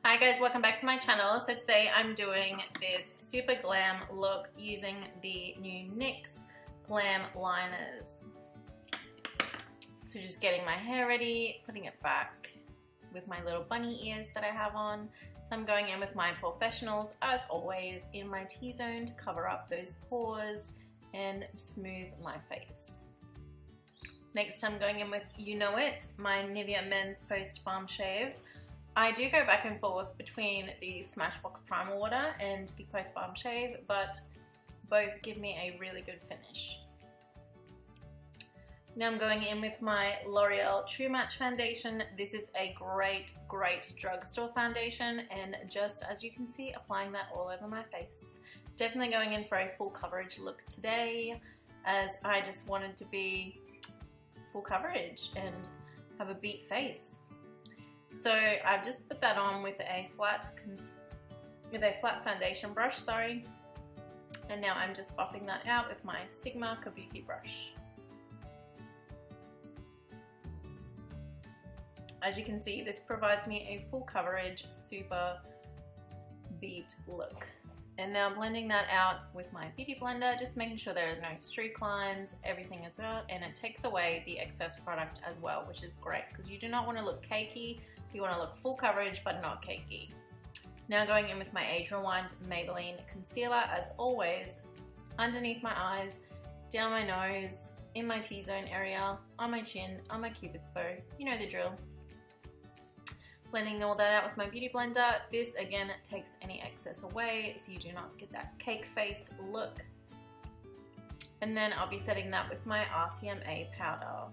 Hi guys, welcome back to my channel. So today I'm doing this super glam look using the new NYX Glam liners. So just getting my hair ready, putting it back with my little bunny ears that I have on. So I'm going in with my Professionals as always in my T-zone to cover up those pores and smooth my face. Next I'm going in with You Know It, my NIVEA Men's Post Balm Shave. I do go back and forth between the Smashbox Primer Water and the Post Balm Shave, but both give me a really good finish. Now I'm going in with my L'Oreal True Match Foundation. This is a great drugstore foundation, and just as you can see, applying that all over my face. Definitely going in for a full coverage look today, as I just wanted to be full coverage and have a beat face. So I've just put that on with a flat foundation brush, and now I'm just buffing that out with my Sigma Kabuki brush. As you can see, this provides me a full coverage, super beat look. And now blending that out with my beauty blender, just making sure there are no streak lines, everything is out, and it takes away the excess product as well, which is great because you do not want to look cakey. You want to look full coverage but not cakey. Now going in with my Age Rewind Maybelline Concealer as always, underneath my eyes, down my nose, in my T-zone area, on my chin, on my cupid's bow, you know the drill. Blending all that out with my beauty blender. This again takes any excess away so you do not get that cake face look. And then I'll be setting that with my RCMA powder.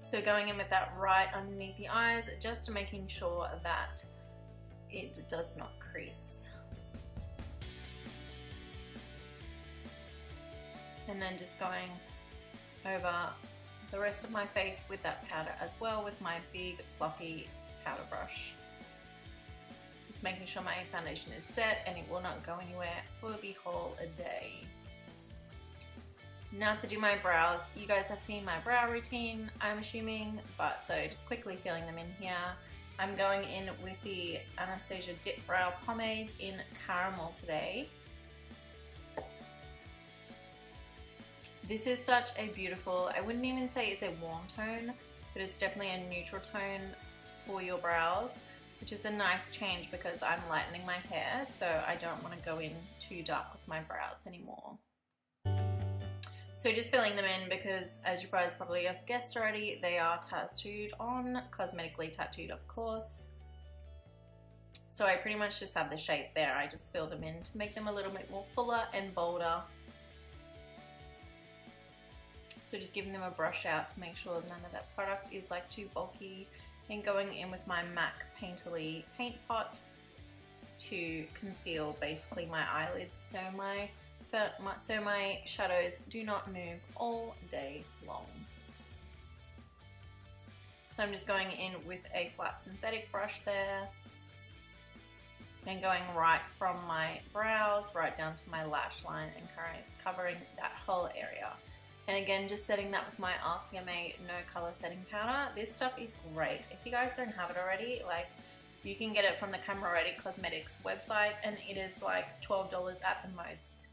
So going in with that right underneath the eyes, just making sure that it does not crease. And then just going over the rest of my face with that powder as well with my big fluffy powder brush. Just making sure my foundation is set and it will not go anywhere for the whole day. Now to do my brows. You guys have seen my brow routine, I'm assuming, but so just quickly filling them in here. I'm going in with the Anastasia Dipbrow Pomade in Caramel today. This is such a beautiful, I wouldn't even say it's a warm tone, but it's definitely a neutral tone for your brows, which is a nice change because I'm lightening my hair, so I don't want to go in too dark with my brows anymore. So just filling them in because, as you guys probably have guessed already, they are tattooed on, cosmetically tattooed of course. So I pretty much just have the shape there, I just fill them in to make them a little bit more fuller and bolder. So just giving them a brush out to make sure none of that product is like too bulky, and going in with my MAC Painterly paint pot to conceal basically my eyelids so my shadows do not move all day long. So I'm just going in with a flat synthetic brush there and going right from my brows right down to my lash line and covering that whole area. And again, just setting that with my RCMA No Color Setting Powder. This stuff is great. If you guys don't have it already, like, you can get it from the Camera Ready Cosmetics website and it is like $12 at the most.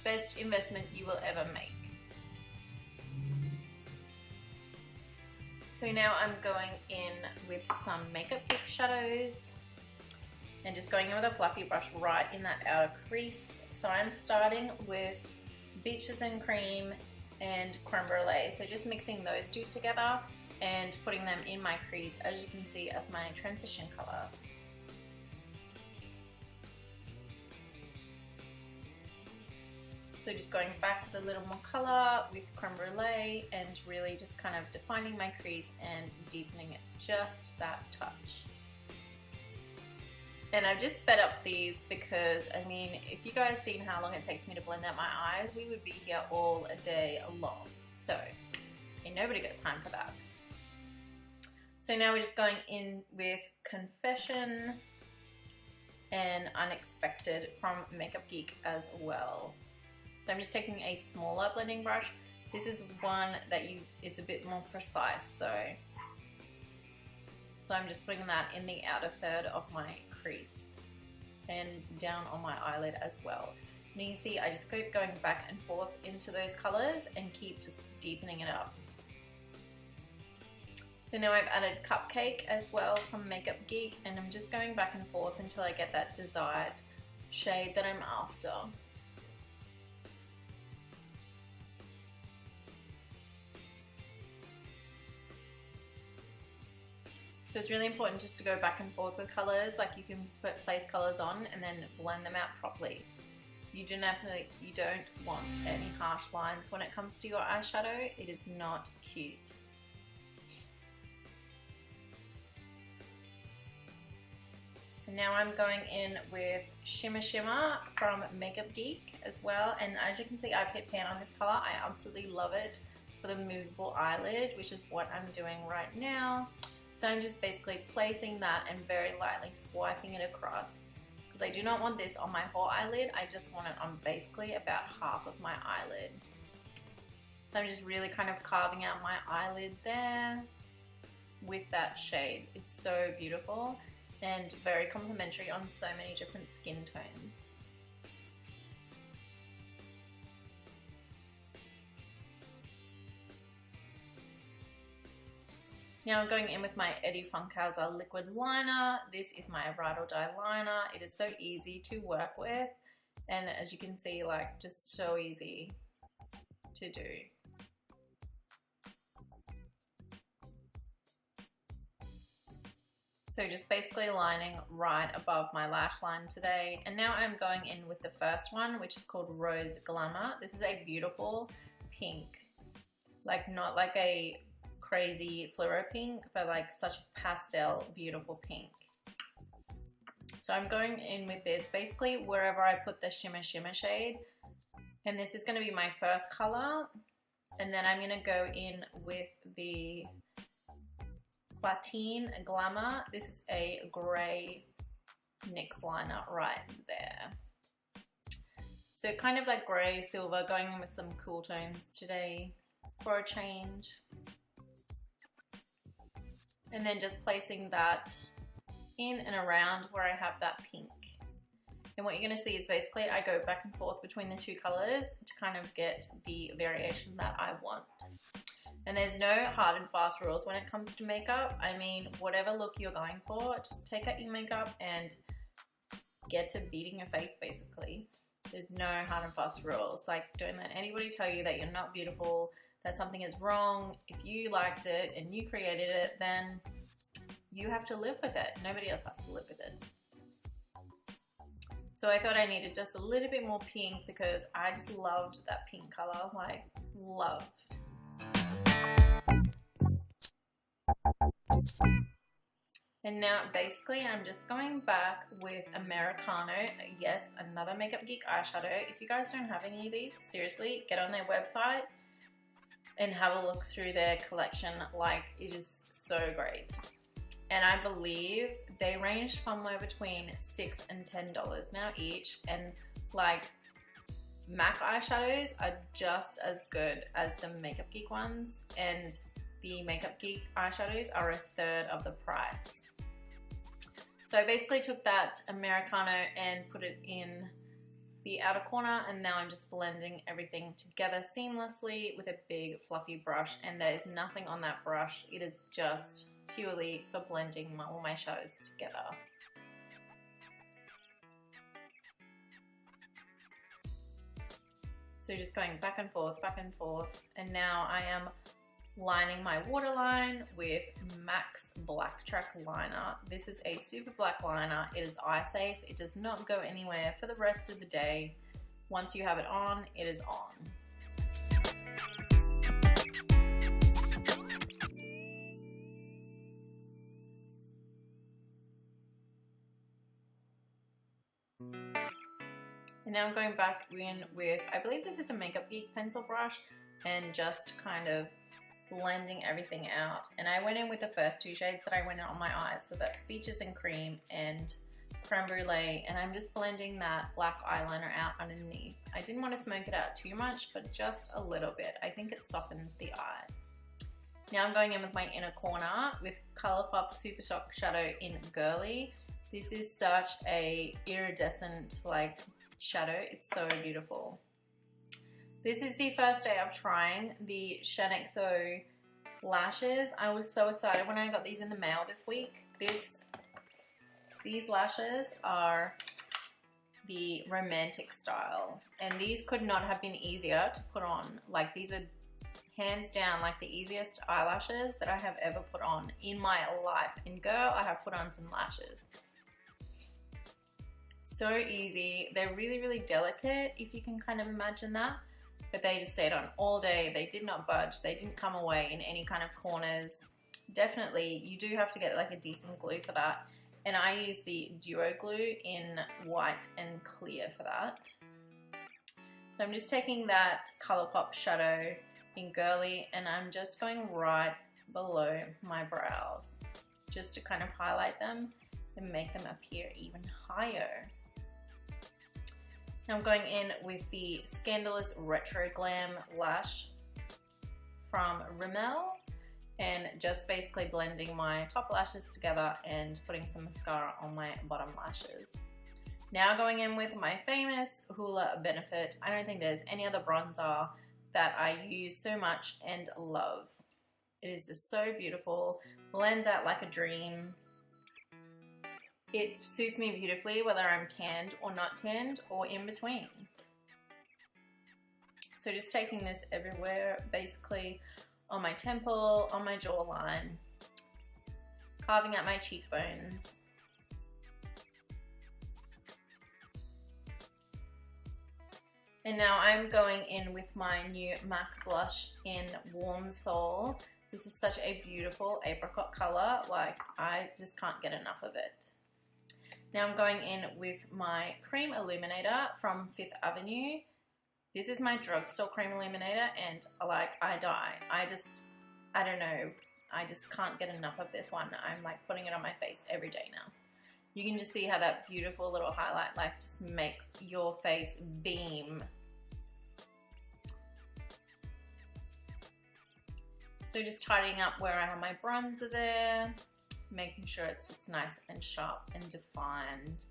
Best investment you will ever make. So now I'm going in with some Makeup Geek shadows and just going in with a fluffy brush right in that outer crease. So I'm starting with Beaches and Cream and Creme Brulee. So just mixing those two together and putting them in my crease, as you can see, as my transition color. So just going back with a little more color with Creme Brulee and really just kind of defining my crease and deepening it just that touch. And I've just sped up these because, I mean, if you guys seen how long it takes me to blend out my eyes, we would be here all day long. So, ain't nobody got time for that. So now we're just going in with Confession and Unexpected from Makeup Geek as well. So I'm just taking a smaller blending brush. This is one that it's a bit more precise, so So I'm just putting that in the outer third of my crease and down on my eyelid as well. And you see I just keep going back and forth into those colors and keep just deepening it up. So now I've added Cupcake as well from Makeup Geek, and I'm just going back and forth until I get that desired shade that I'm after. So it's really important just to go back and forth with colors. Like you can place colors on and then blend them out properly. You don't want any harsh lines when it comes to your eyeshadow. It is not cute. And now I'm going in with Shimmer from Makeup Geek as well. And as you can see, I've hit pan on this color. I absolutely love it for the movable eyelid, which is what I'm doing right now. So I'm just basically placing that and very lightly swiping it across, because I do not want this on my whole eyelid. I just want it on basically about half of my eyelid. So I'm just really kind of carving out my eyelid there with that shade. It's so beautiful and very complimentary on so many different skin tones. Now I'm going in with my Eddie Funkhouseer liquid liner. This is my Ride or Die liner. It is so easy to work with, and as you can see, like, just so easy to do. So just basically lining right above my lash line today. And now I'm going in with the first one, which is called Rose Glamour. This is a beautiful pink, like not like a crazy fluoro pink, but like such a pastel, beautiful pink. So I'm going in with this basically wherever I put the shimmer shade, and this is going to be my first color, and then I'm going to go in with the Platine Glamour. This is a grey NYX liner right there. So kind of like grey silver, going in with some cool tones today for a change. And then just placing that in and around where I have that pink. And what you're going to see is basically I go back and forth between the two colors to kind of get the variation that I want. And there's no hard and fast rules when it comes to makeup. I mean, whatever look you're going for, just take out your makeup and get to beating your face basically. There's no hard and fast rules. Like, don't let anybody tell you that you're not beautiful, that something is wrong. If you liked it and you created it, then you have to live with it. Nobody else has to live with it. So I thought I needed just a little bit more pink because I just loved that pink color, like loved. And now basically I'm just going back with Americano. Yes, another Makeup Geek eyeshadow. If you guys don't have any of these, seriously, get on their website and have a look through their collection. Like, it is so great. And I believe they range somewhere between $6 and $10 now each. And like, MAC eyeshadows are just as good as the Makeup Geek ones, and the Makeup Geek eyeshadows are a third of the price. So I basically took that Americano and put it in the outer corner, and now I'm just blending everything together seamlessly with a big fluffy brush, and there is nothing on that brush. It is just purely for blending all my shadows together. So just going back and forth, and now I am lining my waterline with MAC's BLACKTRAK liner. This is a super black liner. It is eye safe. It does not go anywhere for the rest of the day. Once you have it on, it is on. And now I'm going back in with, I believe this is a Makeup Geek pencil brush, and just kind of blending everything out. And I went in with the first two shades that I went on my eyes, so that's Peaches and Cream and Creme Brulee, and I'm just blending that black eyeliner out underneath. I didn't want to smoke it out too much, but just a little bit. I think it softens the eye. Now I'm going in with my inner corner with Colourpop Super Shock Shadow in Girly. This is such a iridescent like shadow. It's so beautiful. This is the first day of trying the Shimma lashes. I was so excited when I got these in the mail this week. These lashes are the romantic style, and these could not have been easier to put on. Like, these are hands down like the easiest eyelashes that I have ever put on in my life. And girl, I have put on some lashes. So easy. They're really, really delicate, if you can kind of imagine that. But they just stayed on all day. They did not budge. They didn't come away in any kind of corners. Definitely, you do have to get like a decent glue for that. And I use the Duo Glue in white and clear for that. So I'm just taking that Colourpop shadow in Girly, and I'm just going right below my brows just to kind of highlight them and make them appear even higher. Now I'm going in with the Scandalous Retro Glam Lash from RIMMEL, and just basically blending my top lashes together and putting some mascara on my bottom lashes. Now going in with my famous HOOLA Benefit. I don't think there's any other bronzer that I use so much and love. It is just so beautiful, blends out like a dream. It suits me beautifully whether I'm tanned or not tanned or in between. So just taking this everywhere, basically on my temple, on my jawline, carving out my cheekbones. And now I'm going in with my new MAC blush in Warm Soul. This is such a beautiful apricot color, like I just can't get enough of it. Now I'm going in with my cream illuminator from Fifth Avenue. This is my drugstore cream illuminator, and like I die. I don't know, I just can't get enough of this one. I'm like putting it on my face every day now. You can just see how that beautiful little highlight like just makes your face beam. So just tidying up where I have my bronzer there, making sure it's just nice and sharp and defined.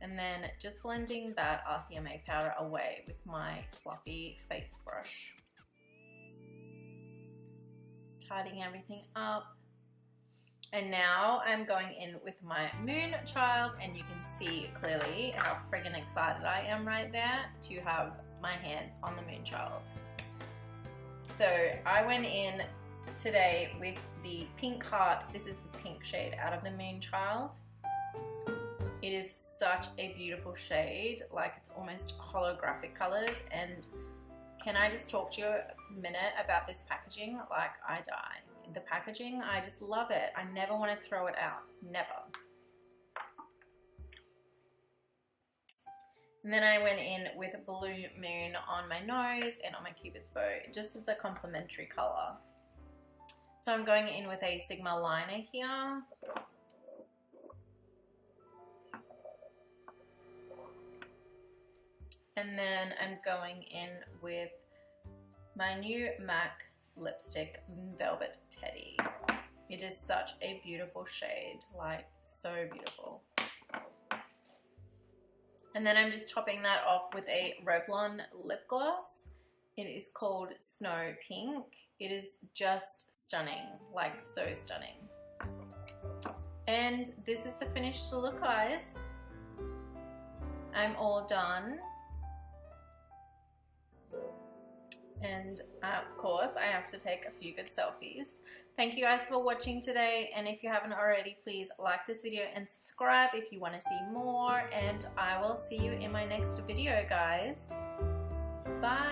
And then just blending that RCMA powder away with my fluffy face brush. Tidying everything up. And now I'm going in with my Moonchild, and you can see clearly how friggin' excited I am right there to have my hands on the Moonchild. So I went in today with the Pink Heart. This is the pink shade out of the Moonchild. It is such a beautiful shade, like it's almost holographic colors. And can I just talk to you a minute about this packaging? Like, I die. The packaging, I just love it. I never want to throw it out, never. And then I went in with Blue Moon on my nose and on my Cupid's bow, just as a complementary color. So I'm going in with a Sigma liner here. And then I'm going in with my new MAC lipstick, Velvet Teddy. It is such a beautiful shade, like so beautiful. And then I'm just topping that off with a Revlon lip gloss. It is called Snow Pink. It is just stunning, like so stunning. And this is the finished look, guys. I'm all done. And of course, I have to take a few good selfies. Thank you guys for watching today, and if you haven't already, please like this video and subscribe if you want to see more, and I will see you in my next video, guys. Bye!